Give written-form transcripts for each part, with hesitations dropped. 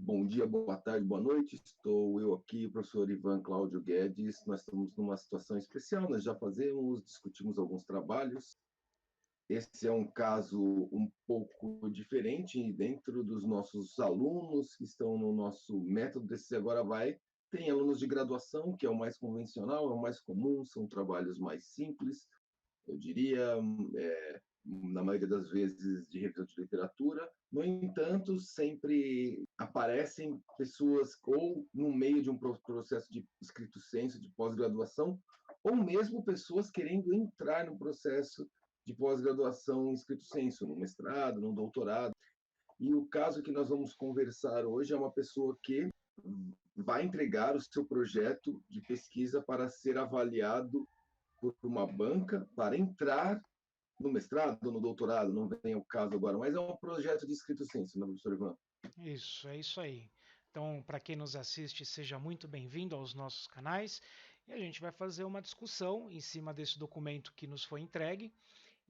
Bom dia, boa tarde, boa noite. Estou eu aqui, o professor Ivan Cláudio Guedes. Nós estamos numa situação especial, nós já discutimos alguns trabalhos. Esse é um caso um pouco diferente dentro dos nossos alunos que estão no nosso método desse Agora Vai. Tem alunos de graduação, que é o mais convencional, é o mais comum, são trabalhos mais simples, eu diria, na maioria das vezes de revisão de literatura. No entanto, sempre aparecem pessoas ou no meio de um processo de estricto sensu de pós-graduação, ou mesmo pessoas querendo entrar no processo de pós-graduação em estricto sensu, no mestrado, no doutorado. E o caso que nós vamos conversar hoje é uma pessoa que vai entregar o seu projeto de pesquisa para ser avaliado por uma banca para entrar no mestrado, no doutorado, não vem o caso agora, mas é um projeto de estricto sensu, né, professor Ivan? Isso, é isso aí. Então, para quem nos assiste, seja muito bem-vindo aos nossos canais. E a gente vai fazer uma discussão em cima desse documento que nos foi entregue.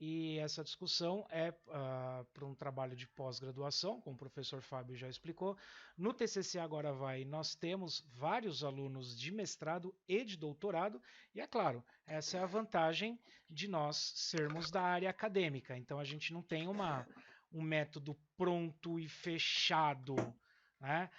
E essa discussão é para um trabalho de pós-graduação, como o professor Fábio já explicou. No TCC Agora Vai, nós temos vários alunos de mestrado e de doutorado, e é claro, essa é a vantagem de nós sermos da área acadêmica. Então, a gente não tem um método pronto e fechado, né,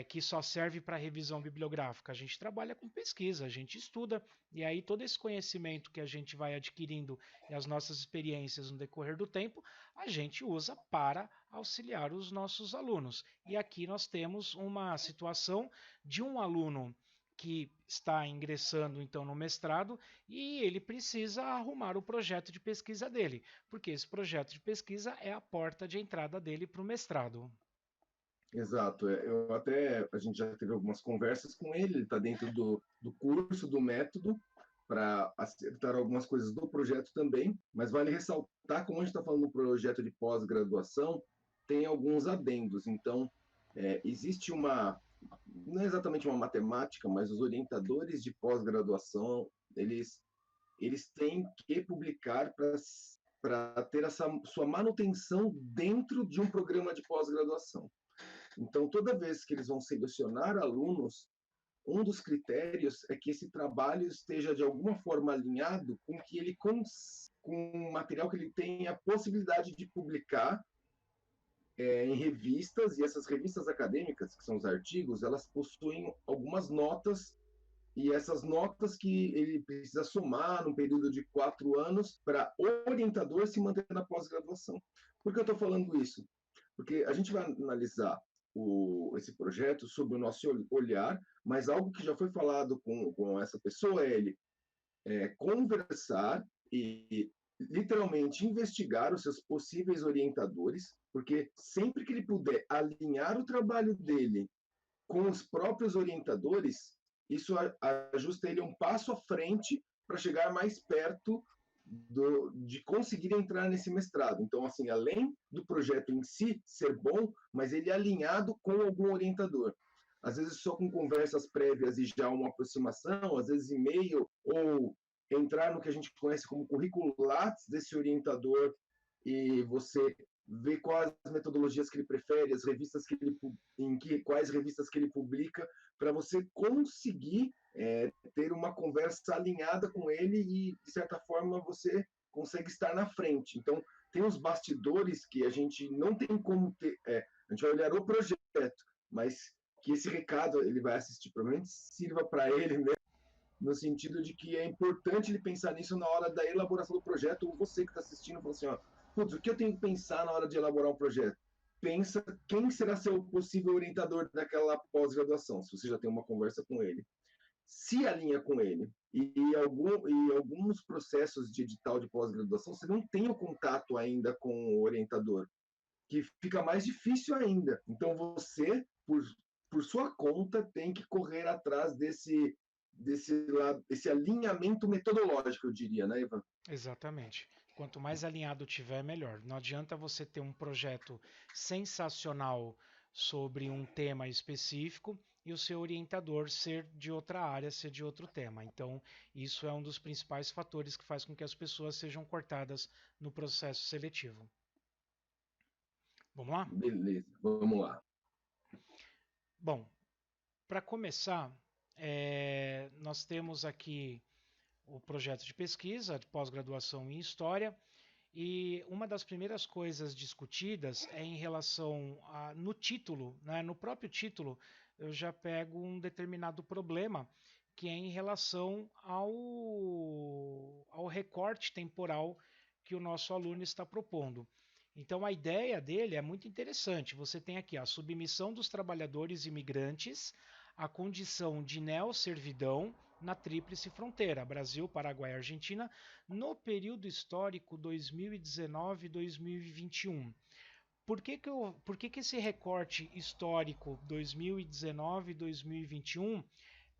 que só serve para revisão bibliográfica. A gente trabalha com pesquisa, a gente estuda, e aí todo esse conhecimento que a gente vai adquirindo e as nossas experiências no decorrer do tempo, a gente usa para auxiliar os nossos alunos. E aqui nós temos uma situação de um aluno que está ingressando então no mestrado e ele precisa arrumar o projeto de pesquisa dele, porque esse projeto de pesquisa é a porta de entrada dele para o mestrado. Exato. A gente já teve algumas conversas com ele está dentro do curso, do método, para acertar algumas coisas do projeto também, mas vale ressaltar, como a gente está falando do projeto de pós-graduação, tem alguns adendos. Então, existe não é exatamente uma matemática, mas os orientadores de pós-graduação, eles têm que publicar para ter essa sua manutenção dentro de um programa de pós-graduação. Então, toda vez que eles vão selecionar alunos, um dos critérios é que esse trabalho esteja de alguma forma alinhado com que ele com o material que ele tem a possibilidade de publicar em revistas, e essas revistas acadêmicas, que são os artigos, elas possuem algumas notas, e essas notas que ele precisa somar num período de 4 anos para o orientador se manter na pós-graduação. Por que eu estou falando isso? Porque a gente vai analisar esse projeto sob o nosso olhar, mas algo que já foi falado com essa pessoa é ele conversar e literalmente investigar os seus possíveis orientadores, porque sempre que ele puder alinhar o trabalho dele com os próprios orientadores, isso ajusta ele um passo à frente para chegar mais perto de conseguir entrar nesse mestrado. Então, assim, além do projeto em si ser bom, mas ele é alinhado com algum orientador. Às vezes só com conversas prévias e já uma aproximação, às vezes e-mail, ou entrar no que a gente conhece como currículo Lattes desse orientador e você ver quais metodologias que ele prefere, as revistas que ele quais revistas que ele publica, para você conseguir ter uma conversa alinhada com ele e de certa forma você consegue estar na frente. Então tem os bastidores que a gente não tem como ter, a gente vai olhar o projeto, mas que esse recado ele vai assistir, provavelmente sirva para ele, né? No sentido de que é importante ele pensar nisso na hora da elaboração do projeto, ou você que está assistindo, fala assim, ó, putz, o que eu tenho que pensar na hora de elaborar um projeto? Pensa quem será seu possível orientador daquela pós-graduação, se você já tem uma conversa com ele. Se alinha com ele. E alguns processos de edital de pós-graduação, você não tem o contato ainda com o orientador, que fica mais difícil ainda. Então você, por sua conta, tem que correr atrás desse alinhamento metodológico, eu diria, né, Ivan? Exatamente. Quanto mais alinhado tiver, melhor. Não adianta você ter um projeto sensacional sobre um tema específico e o seu orientador ser de outra área, ser de outro tema. Então, isso é um dos principais fatores que faz com que as pessoas sejam cortadas no processo seletivo. Vamos lá? Beleza, vamos lá. Bom, para começar, nós temos aqui o projeto de pesquisa de pós-graduação em História, e uma das primeiras coisas discutidas é em relação no título, né? No próprio título, eu já pego um determinado problema que é em relação ao recorte temporal que o nosso aluno está propondo. Então, a ideia dele é muito interessante. Você tem aqui a submissão dos trabalhadores imigrantes à condição de neosservidão na Tríplice Fronteira, Brasil, Paraguai e Argentina, no período histórico 2019-2021. Por que esse recorte histórico 2019-2021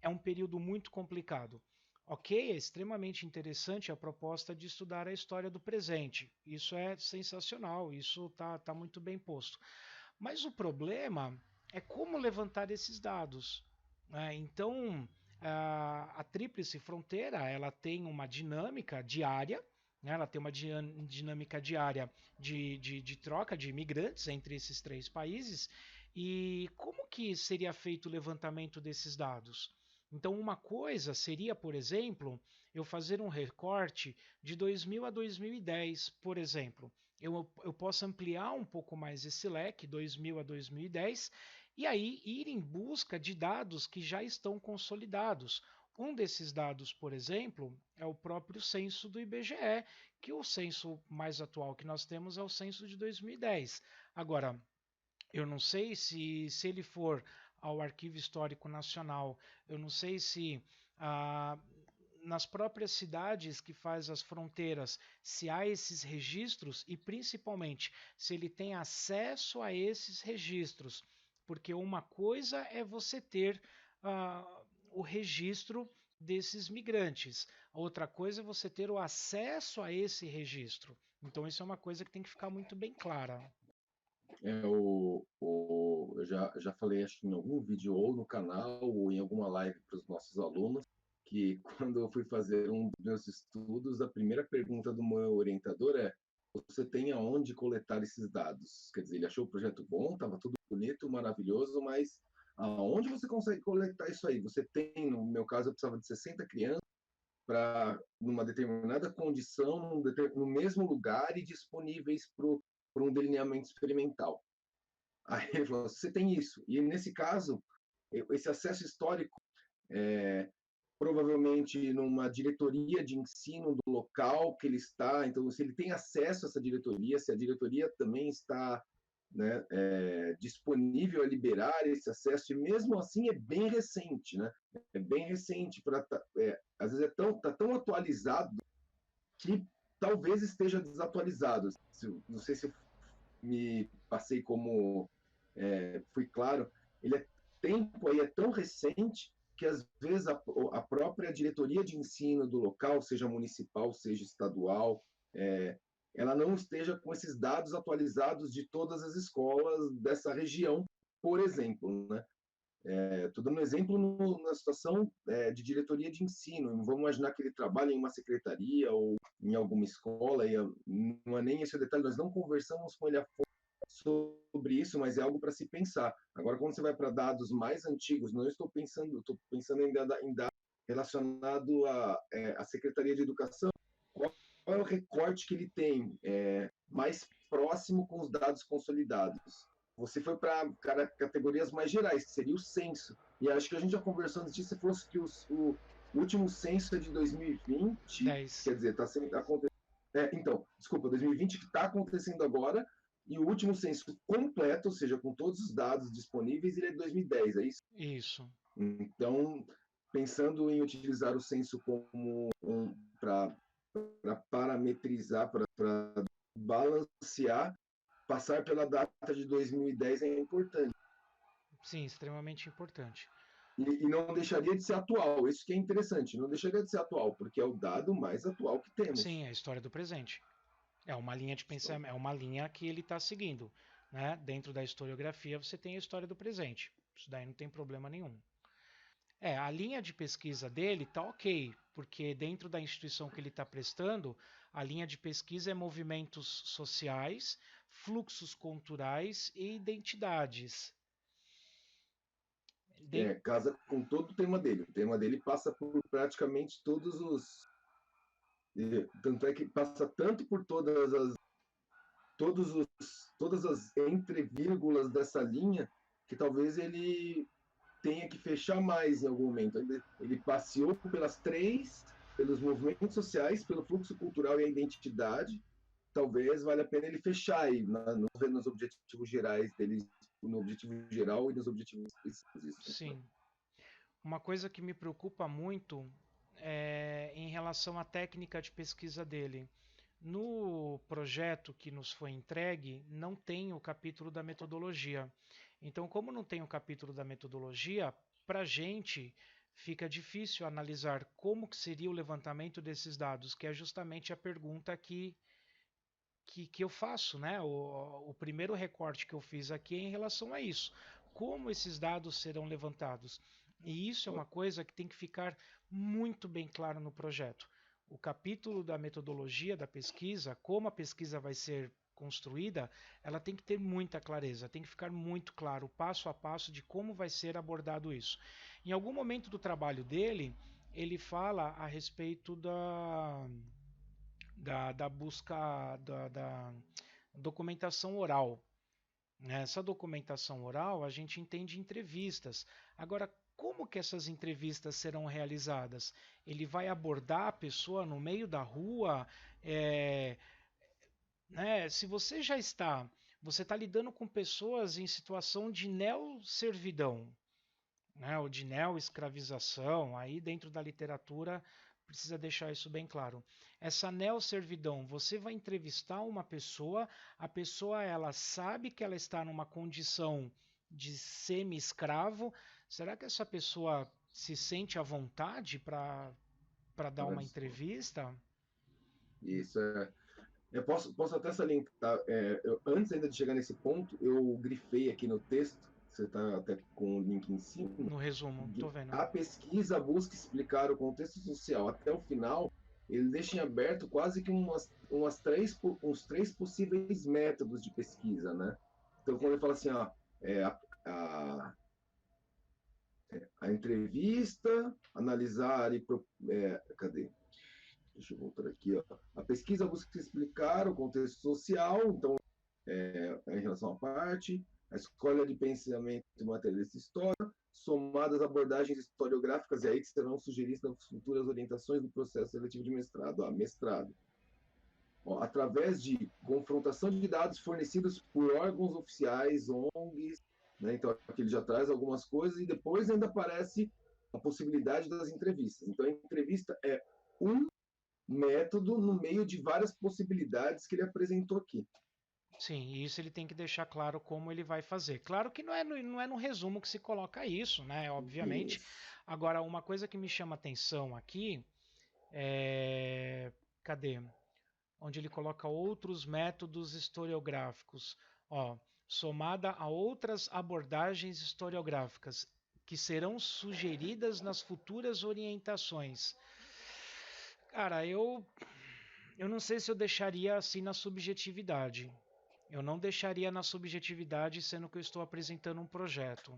é um período muito complicado? Ok, é extremamente interessante a proposta de estudar a história do presente. Isso é sensacional, isso tá muito bem posto. Mas o problema é como levantar esses dados, né? Então, a Tríplice Fronteira ela tem uma dinâmica diária, né? Ela tem uma dinâmica diária de troca de imigrantes entre esses três países. E como que seria feito o levantamento desses dados? Então, uma coisa seria, por exemplo, eu fazer um recorte de 2000 a 2010, por exemplo. Eu posso ampliar um pouco mais esse leque, 2000 a 2010, e aí ir em busca de dados que já estão consolidados. Um desses dados, por exemplo, é o próprio censo do IBGE, que o censo mais atual que nós temos é o censo de 2010. Agora, eu não sei se ele for ao Arquivo Histórico Nacional, eu não sei se ah, nas próprias cidades que faz as fronteiras, se há esses registros e principalmente se ele tem acesso a esses registros. Porque uma coisa é você ter o registro desses migrantes, a outra coisa é você ter o acesso a esse registro. Então, isso é uma coisa que tem que ficar muito bem clara. Eu já falei, acho que em algum vídeo, ou no canal, ou em alguma live para os nossos alunos, que quando eu fui fazer um dos meus estudos, a primeira pergunta do meu orientador é: você tem aonde coletar esses dados? Quer dizer, ele achou o projeto bom, estava tudo bonito, maravilhoso, mas aonde você consegue coletar isso aí? Você tem, no meu caso, eu precisava de 60 crianças para, numa determinada condição, no mesmo lugar e disponíveis para um delineamento experimental. Aí ele falou: você tem isso. E nesse caso, esse acesso histórico, é, provavelmente numa diretoria de ensino do local que ele está, então se ele tem acesso a essa diretoria, se a diretoria também está, né, disponível a liberar esse acesso, e mesmo assim é bem recente, né? É bem recente, às vezes tá tão atualizado que talvez esteja desatualizado. Não sei se eu me passei como fui claro, ele é tempo aí é tão recente que às vezes a própria diretoria de ensino do local, seja municipal, seja estadual, ela não esteja com esses dados atualizados de todas as escolas dessa região, por exemplo, né? Estou dando um exemplo na situação de diretoria de ensino. Vamos imaginar que ele trabalha em uma secretaria ou em alguma escola, e não é nem esse o detalhe, nós não conversamos com ele a sobre isso, mas é algo para se pensar. Agora, quando você vai para dados mais antigos, não estou pensando em dados relacionado à Secretaria de Educação, qual é o recorte que ele tem mais próximo com os dados consolidados? Você foi para categorias mais gerais, que seria o censo. E acho que a gente já conversou antes disso, se fosse que o último censo é de 2020, 10. quer dizer, está acontecendo. Então, desculpa, 2020 que está acontecendo agora, e o último censo completo, ou seja, com todos os dados disponíveis, ele é de 2010, é isso? Isso. Então, pensando em utilizar o censo como para parametrizar, para balancear, passar pela data de 2010 é importante. Sim, extremamente importante. E não deixaria de ser atual, isso que é interessante, não deixaria de ser atual, porque é o dado mais atual que temos. Sim, é a história do presente. É uma linha de pensamento, é uma linha que ele está seguindo, né? Dentro da historiografia você tem a história do presente. Isso daí não tem problema nenhum. A linha de pesquisa dele tá ok, porque dentro da instituição que ele está prestando, a linha de pesquisa é movimentos sociais, fluxos culturais e identidades. casa com todo o tema dele. O tema dele passa por praticamente todos os... Tanto é que passa tanto por todos os, todas as entrevírgulas dessa linha que talvez ele tenha que fechar mais em algum momento. Ele passeou pelas três, pelos movimentos sociais, pelo fluxo cultural e a identidade. Talvez valha a pena ele fechar aí nos objetivos gerais dele, no objetivo geral e nos objetivos específicos. Sim. Uma coisa que me preocupa muito é em relação à técnica de pesquisa dele. No projeto que nos foi entregue, não tem o capítulo da metodologia. Então, como não tem o capítulo da metodologia, para a gente fica difícil analisar como que seria o levantamento desses dados, que é justamente a pergunta que eu faço, né? O primeiro recorte que eu fiz aqui é em relação a isso. Como esses dados serão levantados? E isso é uma coisa que tem que ficar muito bem claro no projeto. O capítulo da metodologia da pesquisa, como a pesquisa vai ser construída, ela tem que ter muita clareza, tem que ficar muito claro, passo a passo, de como vai ser abordado isso. Em algum momento do trabalho dele, ele fala a respeito da busca da documentação oral. Essa documentação oral a gente entende entrevistas. Agora, como que essas entrevistas serão realizadas? Ele vai abordar a pessoa no meio da rua? É, né? Se você está lidando com pessoas em situação de neo-servidão, né, ou de neo-escravização, aí dentro da literatura precisa deixar isso bem claro. Essa neo-servidão, você vai entrevistar uma pessoa, a pessoa ela sabe que ela está numa condição de semi-escravo, será que essa pessoa se sente à vontade para dar uma entrevista? Isso é. Eu posso até salientar, antes ainda de chegar nesse ponto, eu grifei aqui no texto, você está até com o link em cima, No resumo, tô vendo. a pesquisa busca explicar o contexto social até o final, ele deixa em aberto quase que uns três possíveis métodos de pesquisa, né? Então, quando ele fala assim, ó, é, a, a entrevista, analisar e... cadê? Deixa eu voltar aqui, ó. A pesquisa busca explicar o contexto social, então, em relação à parte, a escolha de pensamento e materialista história, somadas abordagens historiográficas, e aí que serão sugeridas nas futuras orientações do processo seletivo de mestrado. Mestrado. Através de confrontação de dados fornecidos por órgãos oficiais, ONGs, né? Então, aqui ele já traz algumas coisas e depois ainda aparece a possibilidade das entrevistas. Então, a entrevista é um método no meio de várias possibilidades que ele apresentou aqui. Sim, e isso ele tem que deixar claro como ele vai fazer. Claro que não é no resumo que se coloca isso, né? Obviamente. Isso. Agora, uma coisa que me chama atenção aqui é. Cadê? Onde ele coloca outros métodos historiográficos. Ó, somada a outras abordagens historiográficas que serão sugeridas nas futuras orientações. Cara, eu não sei se eu deixaria assim na subjetividade. Eu não deixaria na subjetividade, sendo que eu estou apresentando um projeto.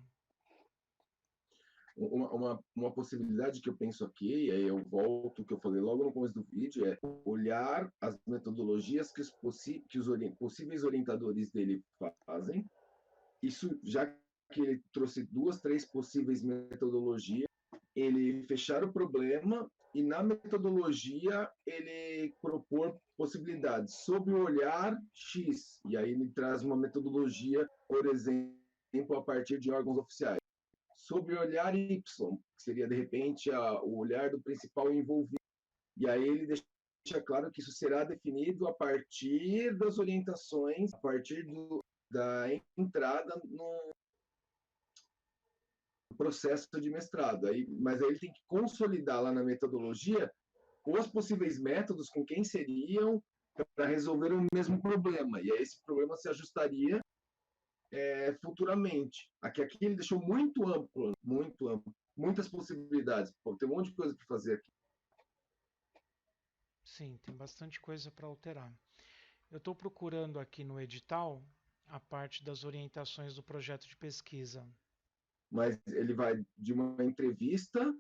Uma possibilidade que eu penso aqui, e aí eu volto, que eu falei logo no começo do vídeo, é olhar as metodologias que os possíveis orientadores dele fazem. Isso, já que ele trouxe duas, três possíveis metodologias, ele fechar o problema e, na metodologia, ele propor possibilidades sob o olhar X. E aí ele traz uma metodologia, por exemplo, a partir de órgãos oficiais. Sob o olhar Y, que seria, de repente, o olhar do principal envolvido. E aí ele deixa claro que isso será definido a partir das orientações, a partir da entrada no processo de mestrado. Mas aí ele tem que consolidar lá na metodologia os possíveis métodos com quem seriam para resolver o mesmo problema. E aí esse problema se ajustaria futuramente. Aqui ele deixou muito amplo, muitas possibilidades. Pô, tem um monte de coisa para fazer aqui. Sim, tem bastante coisa para alterar. Eu estou procurando aqui no edital a parte das orientações do projeto de pesquisa. mas ele vai de uma entrevista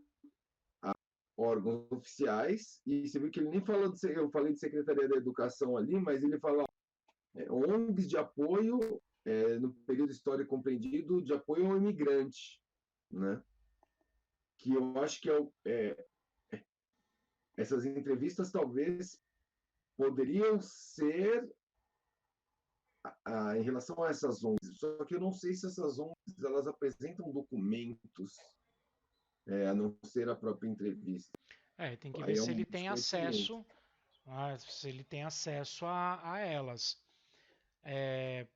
a órgãos oficiais, e você viu que ele nem falou, eu falei de Secretaria da Educação ali, mas ele fala ONGs de apoio, no período histórico compreendido, de apoio ao imigrante, né? Que eu acho que essas entrevistas talvez poderiam ser em relação a essas ONGs, só que eu não sei se essas ONGs elas apresentam documentos, a não ser a própria entrevista. Tem que ver Aí é se um ele tem desconhecimento. acesso, se ele tem acesso a elas.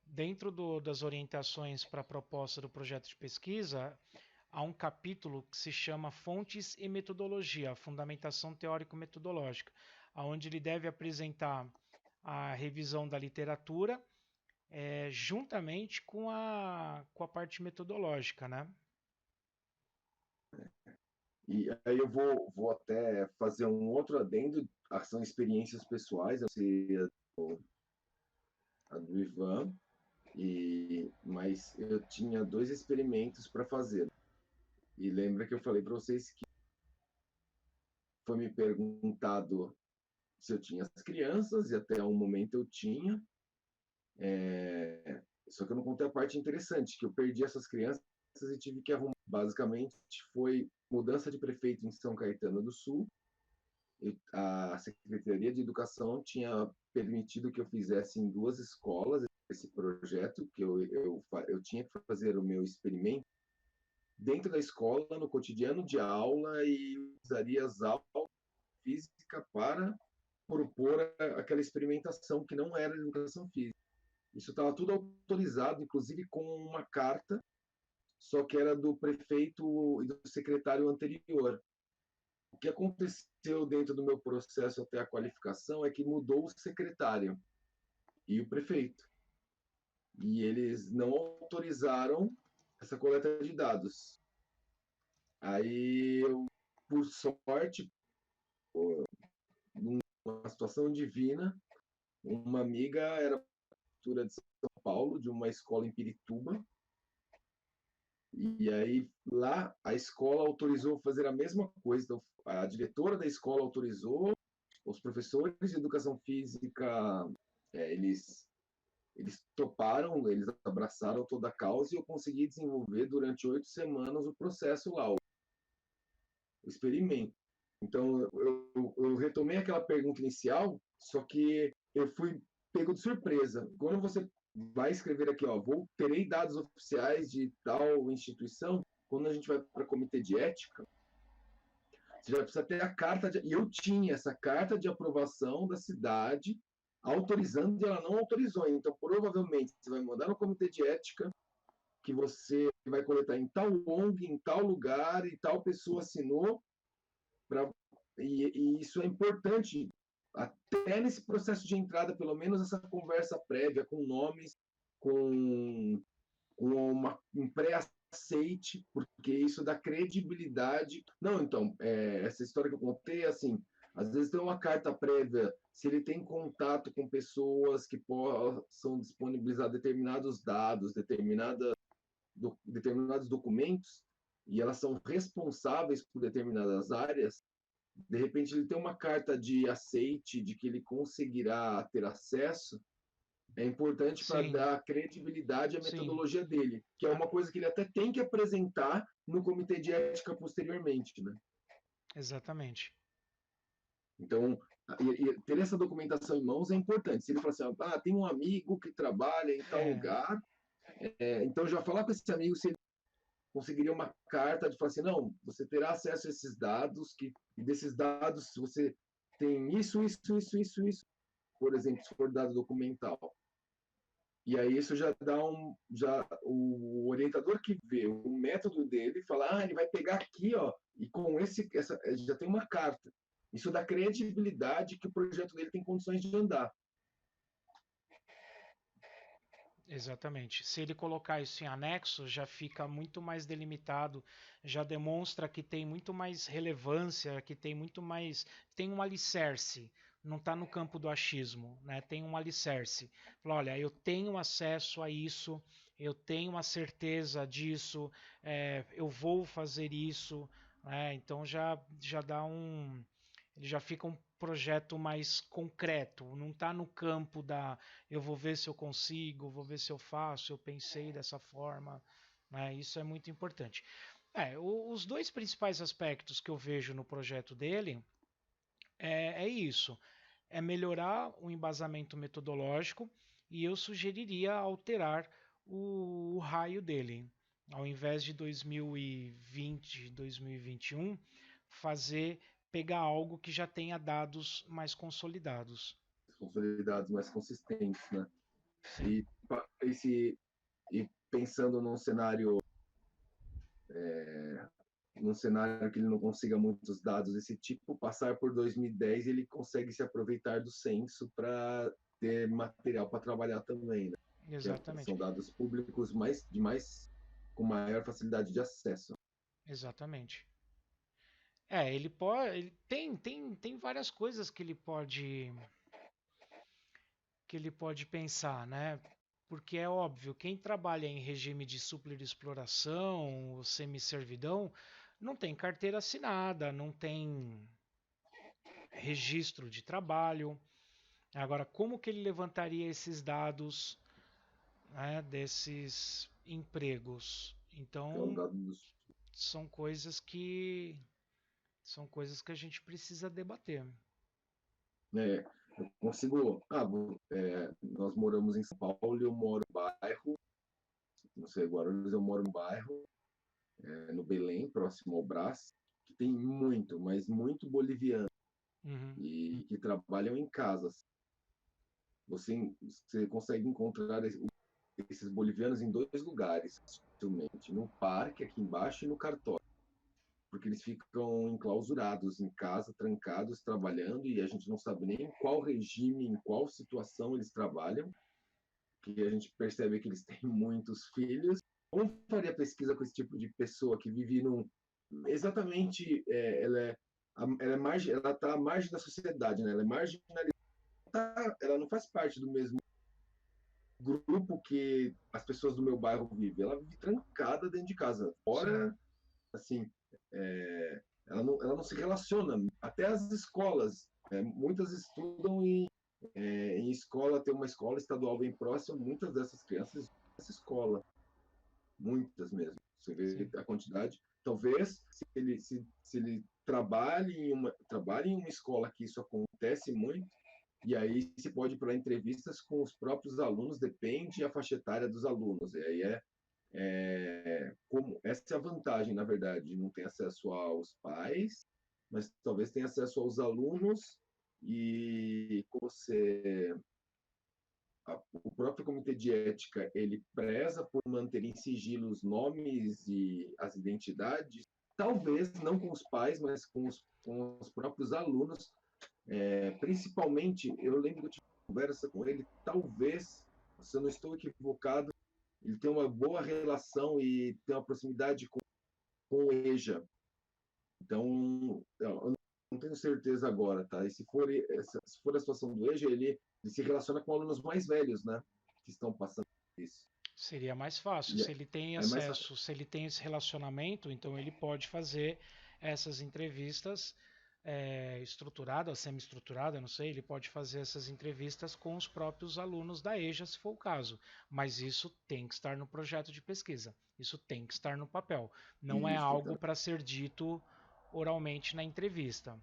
Dentro das orientações para a proposta do projeto de pesquisa, há um capítulo que se chama Fontes e Metodologia, a Fundamentação Teórico-Metodológica, onde ele deve apresentar a revisão da literatura juntamente com a parte metodológica, né? E aí eu vou até fazer um outro adendo, são experiências pessoais, eu sei a do Ivan, mas eu tinha 2 experimentos para fazer. E lembra que eu falei para vocês que foi me perguntado se eu tinha as crianças, e até um momento eu tinha. Só que eu não contei a parte interessante, que eu perdi essas crianças e tive que arrumar. Basicamente, foi mudança de prefeito em São Caetano do Sul. A Secretaria de Educação tinha permitido que eu fizesse em 2 escolas esse projeto, que eu tinha que fazer o meu experimento dentro da escola, no cotidiano de aula, e usaria as aulas física para propor aquela experimentação que não era educação física. Isso estava tudo autorizado, inclusive com uma carta, só que era do prefeito e do secretário anterior. O que aconteceu dentro do meu processo até a qualificação é que mudou o secretário e o prefeito. E eles não autorizaram essa coleta de dados. Aí, por sorte, numa situação divina, uma amiga era prefeitura de São Paulo, de uma escola em Pirituba, e aí lá a escola autorizou fazer a mesma coisa. Então, a diretora da escola autorizou, os professores de educação física, eles toparam, eles abraçaram toda a causa, e eu consegui desenvolver durante 8 semanas o processo lá, o experimento. Então, eu retomei aquela pergunta inicial, só que eu fui pego de surpresa. Quando você vai escrever aqui, ó, terei dados oficiais de tal instituição, quando a gente vai para comitê de ética, você já precisa ter a carta e eu tinha essa carta de aprovação da cidade, autorizando, e ela não autorizou. Então, provavelmente, você vai mandar no comitê de ética que você vai coletar em tal ONG, em tal lugar, e tal pessoa assinou, e isso é importante, até nesse processo de entrada, pelo menos essa conversa prévia com nomes, com um pré-aceite, porque isso dá credibilidade. Não, então, essa história que eu contei, assim, às vezes tem uma carta prévia, se ele tem contato com pessoas que possam disponibilizar determinados dados, determinados documentos, e elas são responsáveis por determinadas áreas, de repente ele tem uma carta de aceite de que ele conseguirá ter acesso, é importante para Sim, dar credibilidade à sim, metodologia dele, que é uma coisa que ele até tem que apresentar no comitê de ética posteriormente, né? exatamente. Então, ter essa documentação em mãos é importante. Se ele falar assim, tem um amigo que trabalha em tal É, lugar, então já falar com esse amigo se ele conseguiria uma carta de falar assim, não, você terá acesso a esses dados, e desses dados você tem isso, por exemplo, se for dado documental. E aí isso já o orientador que vê o método dele fala, ele vai pegar aqui, ó, e com já tem uma carta. Isso dá credibilidade que o projeto dele tem condições de andar. exatamente. Se ele colocar isso em anexo, já fica muito mais delimitado, já demonstra que tem muito mais relevância, que tem muito mais, tem um alicerce, não está no campo do achismo, né? Tem um alicerce. Fala, olha, eu tenho acesso a isso, eu tenho uma certeza disso, eu vou fazer isso, né? Então já dá ele já fica um projeto mais concreto, não está no campo da eu vou ver se eu consigo, vou ver se eu faço, eu pensei dessa forma, né? Isso é muito importante. Os dois principais aspectos que eu vejo no projeto dele é isso, é melhorar o embasamento metodológico e eu sugeriria alterar o raio dele. Ao invés de 2020, 2021, fazer pegar algo que já tenha dados mais consolidados. Consolidados, mais consistentes, né? Sim, E, e pensando num cenário que ele não consiga muitos dados desse tipo, passar por 2010 ele consegue se aproveitar do censo para ter material para trabalhar também, né? Que exatamente. são dados públicos com maior facilidade de acesso. Exatamente. Ele pode, tem várias coisas que ele pode pensar, né? Porque é óbvio, quem trabalha em regime de superexploração ou semi-servidão não tem carteira assinada, não tem registro de trabalho. Agora, como que ele levantaria esses dados, né, desses empregos? Que é um Então, dado dos, são coisas que são coisas que a gente precisa debater. né, eu consigo. Nós moramos em São Paulo e eu moro no bairro, não sei, Guarulhos, eu moro no bairro, no Belém, próximo ao Brás, que tem muito, mas muito boliviano Uhum. e que trabalham em casas. Você consegue encontrar esses bolivianos em dois lugares, facilmente, no parque aqui embaixo e no cartório, porque eles ficam enclausurados em casa, trancados, trabalhando, e a gente não sabe nem em qual regime, em qual situação eles trabalham, que a gente percebe que eles têm muitos filhos. Como faria pesquisa com esse tipo de pessoa que vive num... Exatamente, ela está à margem da sociedade, né? Ela é marginalizada, ela não faz parte do mesmo grupo que as pessoas do meu bairro vivem. Ela vive trancada dentro de casa. Sim, Fora, assim, ela não se relaciona. Até as escolas, muitas estudam em escola, tem uma escola estadual bem próxima, muitas dessas crianças estudam nessa escola. Muitas mesmo. Você vê sim. a quantidade. Talvez, se ele trabalhe em uma escola que isso acontece muito, e aí se pode ir para entrevistas com os próprios alunos, depende da faixa etária dos alunos. E aí como essa é a vantagem, na verdade, não tem acesso aos pais, mas talvez tenha acesso aos alunos e o próprio comitê de ética ele preza por manter em sigilo os nomes e as identidades, talvez não com os pais, mas com os próprios alunos. Principalmente, eu lembro que eu tive uma conversa com ele, talvez, se eu não estou equivocado, ele tem uma boa relação e tem uma proximidade com o EJA. Então, eu não tenho certeza agora, tá? E se for a situação do EJA, ele se relaciona com alunos mais velhos, né? Que estão passando por isso. Seria mais fácil. E Se ele tem mais acesso, se ele tem esse relacionamento, então ele pode fazer essas entrevistas estruturadas, semi-estruturadas, não sei. Ele pode fazer essas entrevistas com os próprios alunos da EJA, se for o caso. Mas isso tem que estar no projeto de pesquisa. Isso tem que estar no papel. Não é isso, algo tá? para ser dito oralmente na entrevista.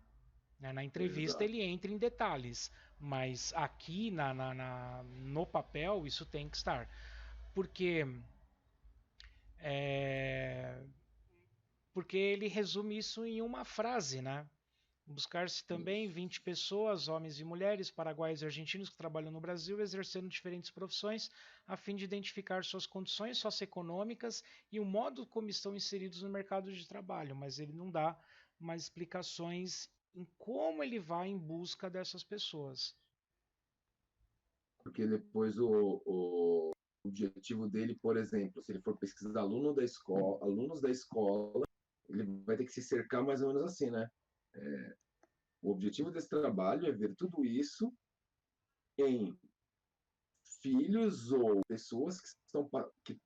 Né? Na entrevista Exato. ele entra em detalhes, mas aqui no papel isso tem que estar. Porque é, porque ele resume isso em uma frase, né? Buscar-se também Isso. 20 pessoas, homens e mulheres, paraguaios e argentinos que trabalham no Brasil, exercendo diferentes profissões, a fim de identificar suas condições socioeconômicas e o modo como estão inseridos no mercado de trabalho, mas ele não dá mais explicações em como ele vai em busca dessas pessoas. Porque depois o objetivo dele, por exemplo, se ele for pesquisar alunos da escola, ele vai ter que se cercar mais ou menos assim, né? O objetivo desse trabalho é ver tudo isso em filhos ou pessoas que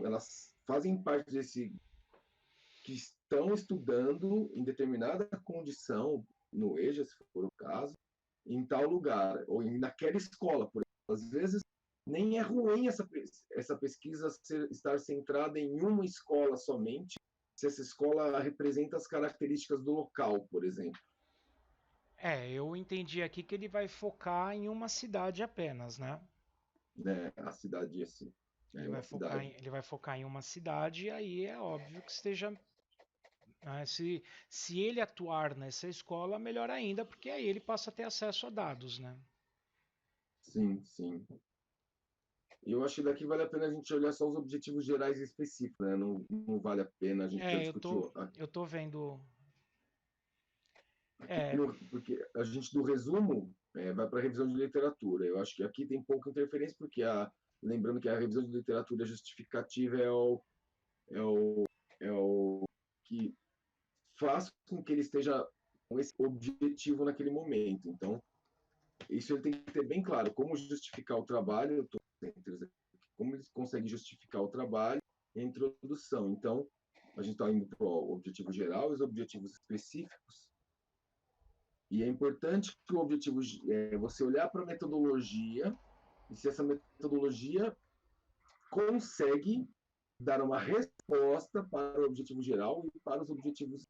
elas fazem parte desse, que estão estudando em determinada condição, no EJA, se for o caso, em tal lugar, ou naquela escola, por exemplo. Às vezes, nem é ruim essa pesquisa estar centrada em uma escola somente, se essa escola representa as características do local, por exemplo. Eu entendi aqui que ele vai focar em uma cidade apenas, né? Né? A cidade, assim, é uma cidade. Ele vai focar em uma cidade, e aí é óbvio que esteja. Se ele atuar nessa escola, melhor ainda, porque aí ele passa a ter acesso a dados, né? Sim, sim. E eu acho que daqui vale a pena a gente olhar só os objetivos gerais e específicos, né? Não, não vale a pena a gente já discutir. Eu tô vendo. Aqui porque a gente do resumo vai para a revisão de literatura. Eu acho que aqui tem pouca interferência, porque lembrando que a revisão de literatura justificativa é o que faz com que ele esteja com esse objetivo naquele momento. Então, isso ele tem que ter bem claro, como justificar o trabalho, como eles conseguem justificar o trabalho e a introdução. Então, a gente está indo para o objetivo geral e os objetivos específicos. E é importante que o objetivo é você olhar para a metodologia e se essa metodologia consegue dar uma resposta para o objetivo geral e para os objetivos.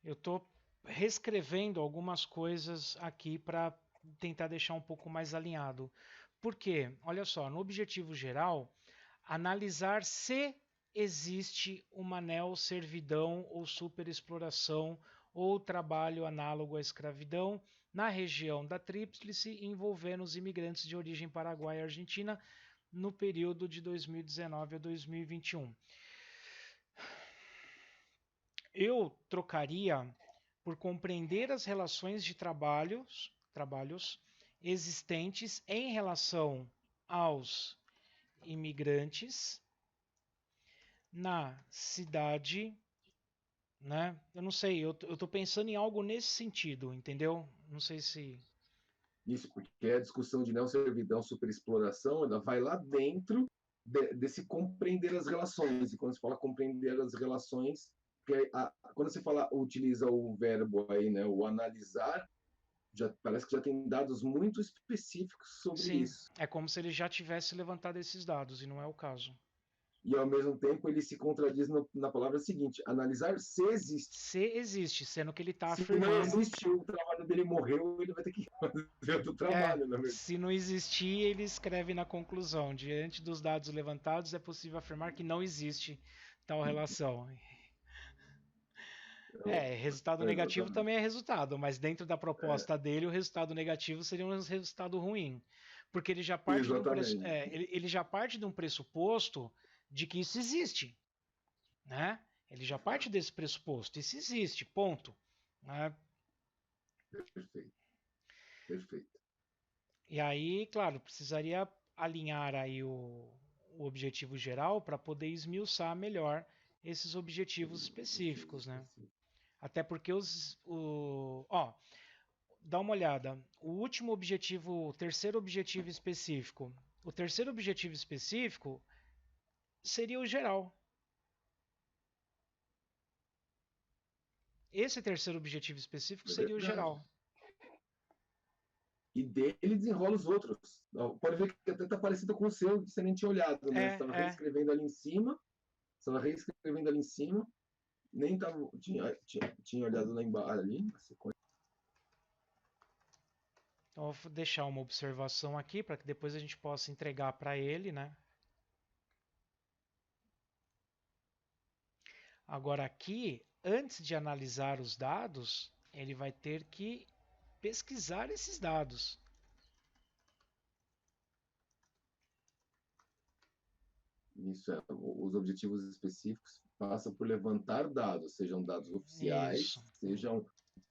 Eu estou reescrevendo algumas coisas aqui para tentar deixar um pouco mais alinhado. Por quê? Olha só, no objetivo geral, analisar se existe uma neo-servidão ou superexploração ou trabalho análogo à escravidão na região da Tríplice envolvendo os imigrantes de origem paraguaia e argentina no período de 2019 a 2021. Eu trocaria por compreender as relações de trabalhos existentes em relação aos imigrantes na cidade, né? Eu não sei, eu tô pensando em algo nesse sentido, entendeu? Não sei se... Isso, porque a discussão de neosservidão, superexploração, ela vai lá dentro desse compreender as relações. E quando se fala compreender as relações, quando você utiliza o verbo aí, né, o analisar, já parece que já tem dados muito específicos sobre Sim, isso. é como se ele já tivesse levantado esses dados, e não é o caso. E, ao mesmo tempo, ele se contradiz na palavra seguinte: analisar se existe. Se existe, sendo que ele está Se não afirmando... existe, o trabalho dele morreu, ele vai ter que fazer outro trabalho, na verdade. Se não existir, ele escreve na conclusão: diante dos dados levantados, é possível afirmar que não existe tal relação. Resultado negativo Exatamente. também é resultado, mas dentro da proposta dele, o resultado negativo seria um resultado ruim. Porque ele já parte de um, Exatamente. ele já parte de um pressuposto de que isso existe. Né? Ele já parte desse pressuposto. Isso existe, ponto. Né? Perfeito. Perfeito. E aí, claro, precisaria alinhar aí o objetivo geral para poder esmiuçar melhor esses objetivos específicos, né? Até porque dá uma olhada. O último objetivo, o terceiro objetivo específico. O terceiro objetivo específico seria o geral. Esse terceiro objetivo específico É seria o verdade. geral. E dele desenrola os outros. Pode ver que até está parecido com o seu, que você nem tinha olhado, né? Você estava reescrevendo ali em cima, nem tava, tinha olhado lá embaixo, ali, na sequência. Então, eu vou deixar uma observação aqui para que depois a gente possa entregar para ele, né? Agora aqui, antes de analisar os dados, ele vai ter que pesquisar esses dados. Isso os objetivos específicos passam por levantar dados, sejam dados oficiais, Isso. sejam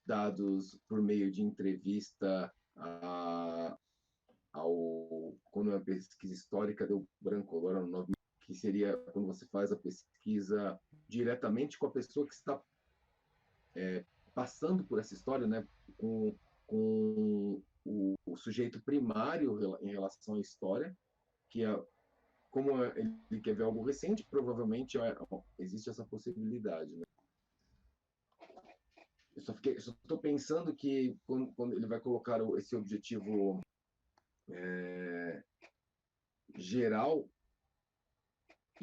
dados por meio de entrevista quando é uma pesquisa histórica, deu branco agora no nome, que seria quando você faz a pesquisa diretamente com a pessoa que está passando por essa história, né? com o sujeito primário em relação à história, que é, como ele quer ver algo recente, provavelmente existe essa possibilidade, né? Eu só estou pensando que quando ele vai colocar esse objetivo geral,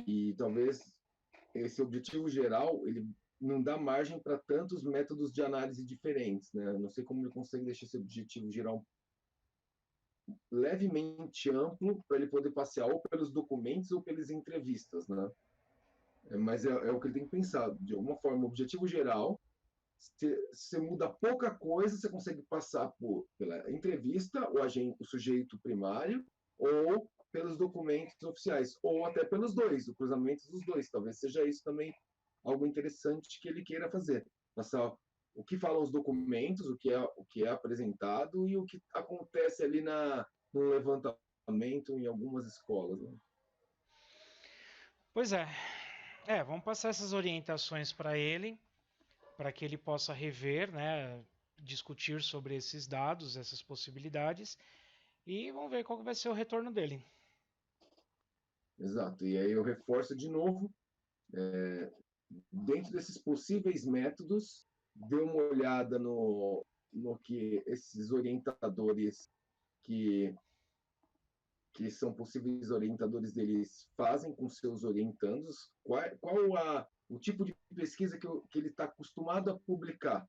e talvez esse objetivo geral ele não dá margem para tantos métodos de análise diferentes, né? Não sei como ele consegue deixar esse objetivo geral levemente amplo para ele poder passear ou pelos documentos ou pelas entrevistas, né? Mas é o que ele tem que pensar. De alguma forma, o objetivo geral, se você muda pouca coisa, você consegue passar pela entrevista, o sujeito primário, ou pelos documentos oficiais, ou até pelos dois, o cruzamento dos dois. Talvez seja isso também algo interessante que ele queira fazer. Passar o que falam os documentos, o que é apresentado e o que acontece ali no levantamento em algumas escolas. Né? Pois é. Vamos passar essas orientações para que ele possa rever, né, discutir sobre esses dados, essas possibilidades, e vamos ver qual que vai ser o retorno dele. Exato. E aí eu reforço de novo, dentro desses possíveis métodos, dê uma olhada no que esses orientadores que são possíveis orientadores deles fazem com seus orientandos, qual o tipo de pesquisa que ele está acostumado a publicar,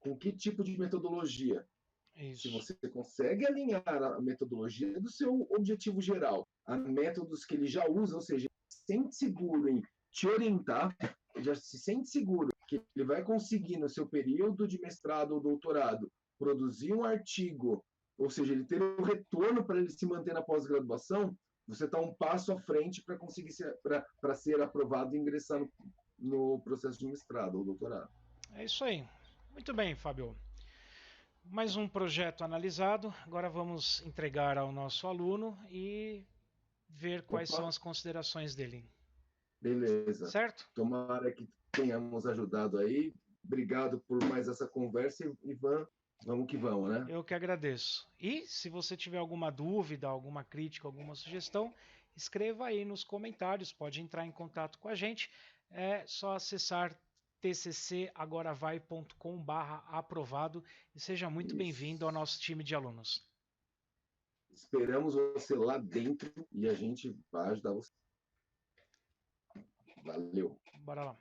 com que tipo de metodologia. Isso. Se você consegue alinhar a metodologia do seu objetivo geral a métodos que ele já usa, ou seja, se sente seguro em te orientar, já se sente seguro que ele vai conseguir, no seu período de mestrado ou doutorado, produzir um artigo, ou seja, ele ter um retorno para ele se manter na pós-graduação, você está um passo à frente para conseguir para ser aprovado e ingressar no processo de mestrado ou doutorado. É isso aí. Muito bem, Fábio. Mais um projeto analisado. Agora vamos entregar ao nosso aluno e ver quais são as considerações dele. Beleza. Certo? Tomara que tenhamos ajudado aí. Obrigado por mais essa conversa, Ivan. Vamos que vamos, né? Eu que agradeço. E se você tiver alguma dúvida, alguma crítica, alguma sugestão, escreva aí nos comentários. Pode entrar em contato com a gente. É só acessar tccagoravai.com/aprovado e seja muito bem-vindo ao nosso time de alunos. Esperamos você lá dentro e a gente vai ajudar você. Valeu. Bora lá.